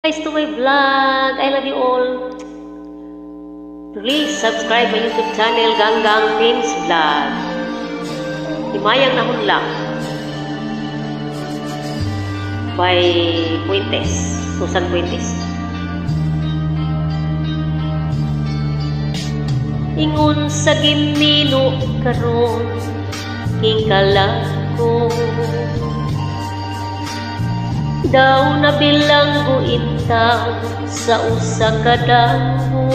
Guys, to my vlog. I love you all. Please subscribe my YouTube channel, Ganggang Pins Vlog. Himayang Nahunlak by Puentes, Susan Puentes. Ingon sa ginmino karon kingkalako daw na bilanggo intaw sa usa ka damo.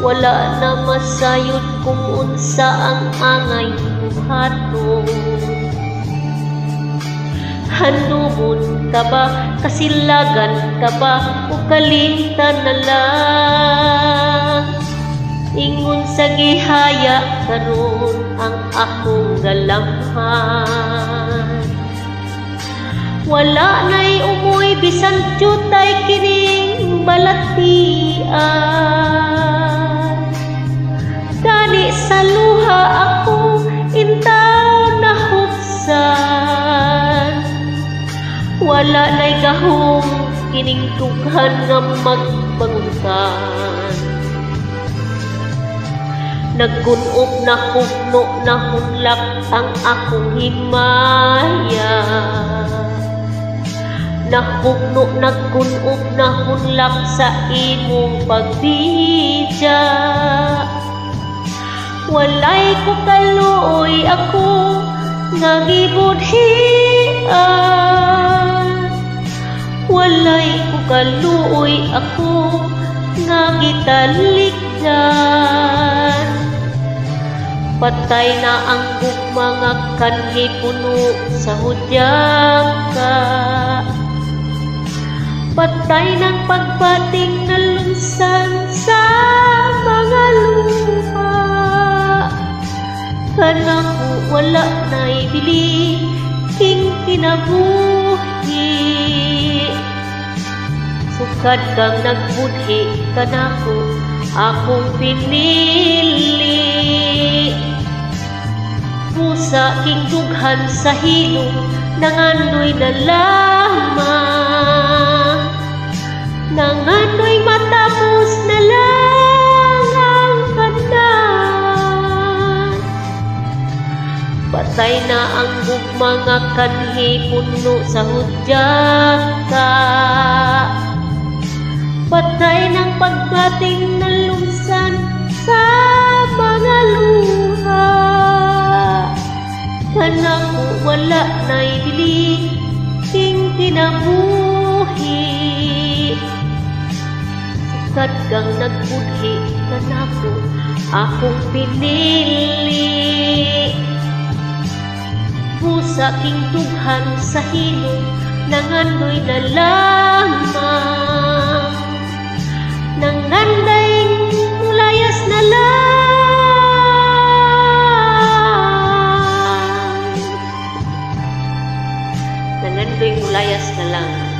Wala na masayod kung unsa ang angay buhaton. Hanumon ka ba, kasilagan ka ba, o kalimtan na lang? Ingon sa gihaya karon ang akong galamhan. Wala na'y umuy bisan jutay kining balatian. Gani sa luha ako intaw na huksan. Wala na'y gahong kining tughan nga magbangutan. Naggunop na hukno na hunlak ang akong himaya. Nahugno, nagkunop na hunlak sa imong pagbidya. Walay ko kaluoy ako nga gibudhian. Walay ko kaluoy ako nga gitalikdan. Patay na ang mga kanhi puno sa hudyang ka. Patay ng pagbating na lunsan sa mga luha. Kanako wala na'y bili king kinabuhi. Sukad kang nagbudhi kanako akong pinili. Pusa king dughan sa hilong nangandoy na lamang. Nangandoy matapos na lang ang kanan. Patay na ang mga kanhi puno sa hudyaka. Patay ng pagbating na lunsan sa mga luha. Kanako wala na'y bili king kinabuhi. Sukad kang nagbudhi kanako akong pinili. Pusa king tughan sa hilong nangandoy na lamang. Nanganday mulayas na lang. Nangandoy mulayas na lang.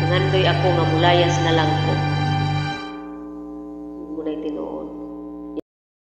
Nangandoy ako nga mulayas na lang ko.